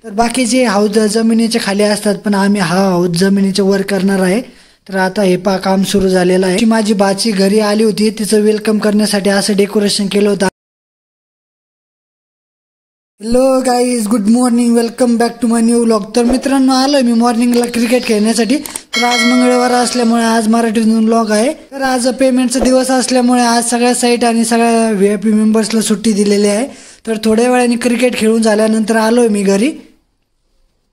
तर बाकीचे हाऊस जमिनीच्या खाली असतात, पण आम्ही हा हाऊस जमिनीच्या वर करणार आहे. तर आता हे काम सुरू झालेलं आहे. माझी बाची घरी आली होती, तिचं वेलकम करण्यासाठी असं डेकोरेशन केलं होतं. Hello guys, good morning, welcome back to my new vlog. तर मित्रांनो, आलोय मी मॉर्निंगला क्रिकेट खेळण्यासाठी. तर आज मंगळवार असल्यामुळे आज मराठीतून व्लॉग आहे. तर आज पेमेंटचा दिवस असल्यामुळे आज सगळ्या साईट आणि सगळ्या VIP मेंबर्सला सुट्टी दिलेली आहे. तर थोड्या वेळाने क्रिकेट खेळून झाल्यानंतर आलोय मी घरी.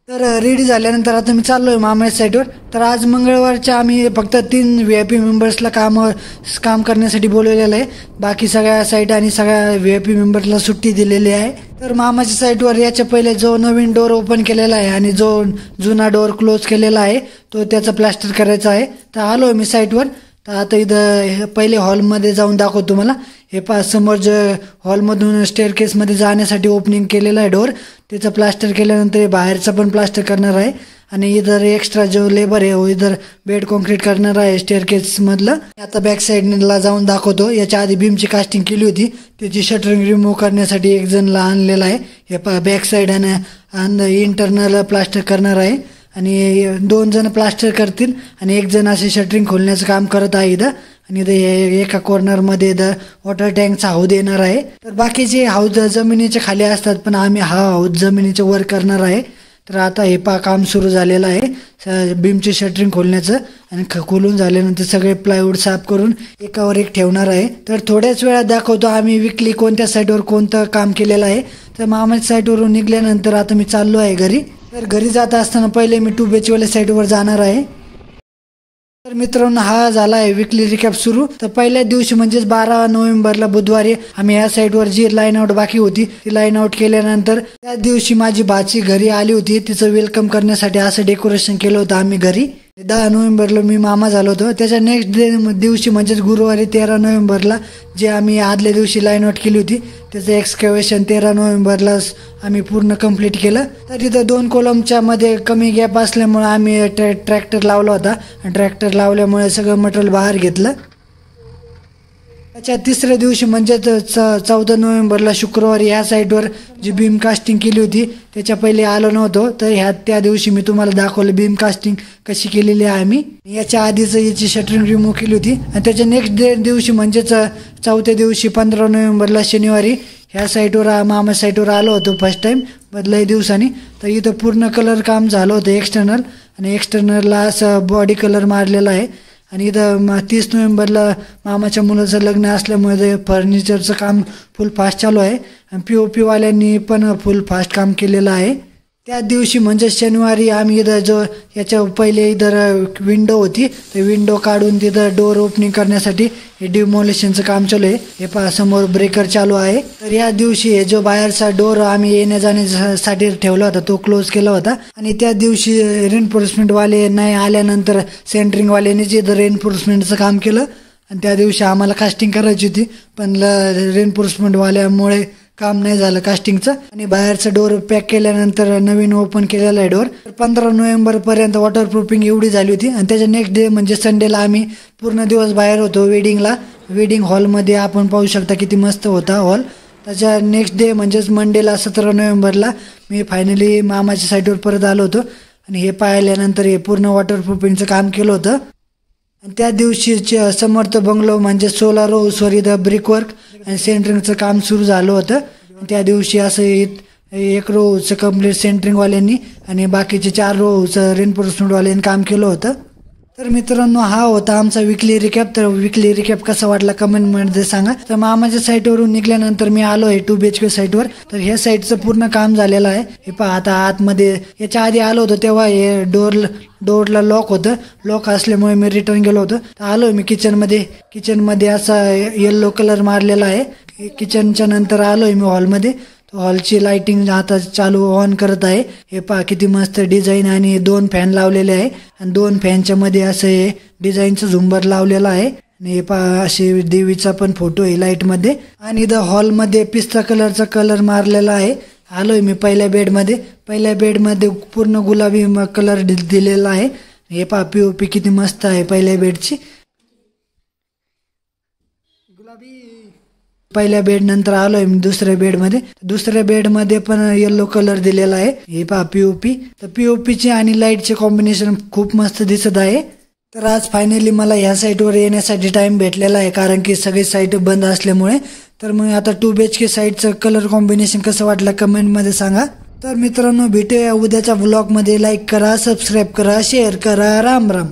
तर रेडी झाल्यानंतर आता मी चाललोय मामाच्या साईटवर. तर आज मंगळवारच्या आम्ही फक्त 3 VIP मेंबर्सला काम करण्यासाठी बोलवलेलं आहे. बाकी सगळ्या साईट आणि सगळ्या VIP मेंबर्सला सुट्टी दिलेली आहे. तर मामाच्या साईटवर याच्या पहिले जो नवीन डोर ओपन केलेला आहे आणि जो जुना डोर क्लोज केलेला आहे तो त्याचा प्लास्टर करायचा आहे. तर आलोय मी साईटवर. तर आता इथं पहिले हॉलमध्ये जाऊन दाखवतो तुम्हाला. हे समोर जे हॉलमधून स्टेअरकेसमध्ये जाण्यासाठी ओपनिंग केलेलं आहे डोर, त्याचं प्लास्टर केल्यानंतर बाहेरचं पण प्लास्टर करणार आहे. आणि इधर एक्स्ट्रा जो लेबर आहे इधर बेड कॉन्क्रीट करणार आहे स्टेअरकेसमधलं. आता बॅक साईडला जाऊन दाखवतो. याच्या आधी बीमची कास्टिंग केली होती, त्याची शटरिंग रिमूव्ह करण्यासाठी एक जणला आणलेला आहे. हे बॅक साईड आणि इंटरनल प्लास्टर करणार आहे. आणि 2 जण प्लास्टर करतील आणि 1 जण असे शटरिंग खोलण्याचं काम करत आहे इथं. आणि इथं एका कॉर्नरमध्ये इथं वॉटर टँकचा हाऊस येणार आहे. तर बाकीचे हाऊस जमिनीच्या खाली असतात, पण आम्ही हा हाऊस जमिनीच्या वर करणार आहे. तर आता हे काम सुरू झालेलं आहे बीमचे शटरिंग खोलण्याचं. आणि खोलून झाल्यानंतर सगळे प्लायवूड साफ करून एकावर एक ठेवणार आहे. तर थोड्याच वेळात दाखवतो आम्ही विकली कोणत्या साईटवर कोणतं काम केलेलं आहे. तर मामाच्या साईटवरून निघाल्यानंतर आता मी चाललो आहे घरी. तर घरी जात असताना पहिले मी 2 BHK साईटवर जाणार आहे. तर मित्रांनो, हा झाला आहे विकली रिकॅप सुरू. तर पहिल्या दिवशी म्हणजेच 12 नोव्हेंबरला बुधवारी आम्ही या साईटवर जी लाईन आउट बाकी होती ती लाईन आउट केल्यानंतर त्या दिवशी माझी बाची घरी आली होती. तिचं वेलकम करण्यासाठी असं डेकोरेशन केलं होतं आम्ही घरी. 10 नोव्हेंबरला मी मामा झालो होतो. त्याच्या नेक्स्ट दिवशी म्हणजेच गुरुवारी 13 नोव्हेंबरला जे आम्ही आदल्या दिवशी लाईन आउट केली होती त्याचं एक्सकॅव्हेशन 13 नोव्हेंबरला आम्ही पूर्ण कंप्लीट केलं. तर तिथं 2 कॉलमच्या मध्ये कमी गॅप असल्यामुळे आम्ही ट्रॅक्टर लावला होता. आणि ट्रॅक्टर लावल्यामुळे सगळं मटेरियल बाहेर घेतलं. त्याच्या 3ऱ्या दिवशी म्हणजे 14 नोव्हेंबरला शुक्रवारी ह्या साईटवर जी बीम कास्टिंग केली होती त्याच्या पहिले आलो नव्हतो. तर त्या दिवशी मी तुम्हाला दाखवलं बीम कास्टिंग कशी केलेली आहे आम्ही. याच्या आधीच याची शटरिंग रिमूव्ह केली होती. आणि त्याच्या नेक्स्ट दिवशी म्हणजेच 4थ्या दिवशी 15 नोव्हेंबरला शनिवारी ह्या साईटवर मामा साईटवर आलो होतो फर्स्ट टाइम लय दिवसांनी. तर इथं पूर्ण कलर काम झालं होतं एक्सटर्नल. आणि एक्सटर्नलला असं बॉडी कलर मारलेला आहे. आणि इथं 30 नोव्हेंबरला मामाच्या मुलाचं लग्न असल्यामुळे फर्निचरचं काम फुल फास्ट चालू आहे. आणि POP वाल्यांनी पण फुल फास्ट काम केलेलं आहे. त्या दिवशी म्हणजे शनिवारी आम्ही इथं जो याच्या पहिले इधर विंडो होती तर विंडो काढून तिथं डोर ओपनिंग करण्यासाठी हे डिमॉलिशनचं काम चालू आहे. हे समोर ब्रेकर चालू आहे. तर या दिवशी हे जो बाहेरचा डोर आम्ही येण्या जाण्यासाठी ठेवला होता तो क्लोज केला होता. आणि त्या दिवशी रेनफोर्समेंट वाले नाही आल्यानंतर सेंटरिंग वाल्याने इथं रेनफोर्समेंटचं काम केलं. आणि त्या दिवशी आम्हाला कास्टिंग करायची होती पण रेनफोर्समेंट वाल्यामुळे काम नाही झालं कास्टिंगचं. आणि बाहेरचं डोर पॅक केल्यानंतर नवीन ओपन केलेला आहे डोर. 15 नोव्हेंबर पर्यंत वॉटरप्रूफिंग एवढी झाली होती. आणि त्याच्या नेक्स्ट डे म्हणजे संडेला आम्ही पूर्ण दिवस बाहेर होतो वेडिंगला. वेडिंग हॉलमध्ये आपण पाहू शकता किती मस्त होता हॉल. त्याच्या नेक्स्ट डे म्हणजेच मंडेला 17 नोव्हेंबरला मी फायनली मामाच्या साईटवर परत आलो होतो. आणि हे पाहिल्यानंतर हे पूर्ण वॉटरप्रूफिंगचं काम केलं होतं. आणि त्या दिवशी समर्थ बंगलो म्हणजे 16 रोजवर इथं ब्रिकवर्क आणि सेंटरिंगचं काम सुरू झालं होतं. त्या दिवशी असं 1 रोचं कम्प्लीट सेंटरिंगवाल्यांनी आणि बाकीचे 4 रोचं रेनफोर्समेंटवाल्यांनी काम केलं होतं. तर मित्रांनो, हा होता आमचा विकली रिकॅप. तर विकली रिकॅप कसा वाटला कमेंटमध्ये सांगा. तर मामाच्या साईटवरून निघाल्यानंतर मी आलो आहे 2 BHK साईटवर. तर ह्या साईटचं पूर्ण काम झालेलं आहे. हे पहा आता आतमध्ये याच्या आधी आलो होतो तेव्हा हे डोरला लॉक होतं. लॉक असल्यामुळे मी रिटर्न गेलो होतो. तर आलो मी किचनमध्ये असा येल्लो कलर मारलेला आहे. किचनच्या नंतर आलोय मी हॉलमध्ये. हॉलची लाइटिंग आता चालू ऑन करत आहे. हे पहा किती मस्त डिझाईन आणि 2 फॅन लावलेले आहे. आणि 2 फॅनच्या मध्ये असं हे डिझाईनचं झुंबर लावलेलं आहे. आणि हे पहा असे देवीचा पण फोटो आहे लाईट मध्ये. आणि इथं हॉलमध्ये पिस्ता कलरचा कलर मारलेला आहे. आलोय मी पहिल्या बेडमध्ये पूर्ण गुलाबी कलर दिलेला आहे. हे पहा POP किती मस्त आहे पहिल्या बेडची गुलाबी. पहिल्या बेड नंतर आलोय मी दुसऱ्या बेडमध्ये. दुसऱ्या बेडमध्ये पण येलो कलर दिलेला आहे. हे पहा पीओपी. तर पीओपीचे आणि लाईटचे कॉम्बिनेशन खूप मस्त दिसत आहे. तर आज फायनली मला ह्या साईटवर येण्यासाठी टाइम भेटलेला आहे, कारण की सगळी साईट बंद असल्यामुळे. तर मग आता 2 BHK साईटचं कलर कॉम्बिनेशन कसं वाटलं कमेंटमध्ये सांगा. तर मित्रांनो, भेटूया उद्याच्या व्लॉगमध्ये. लाईक करा, सबस्क्राईब करा, शेअर करा. राम राम.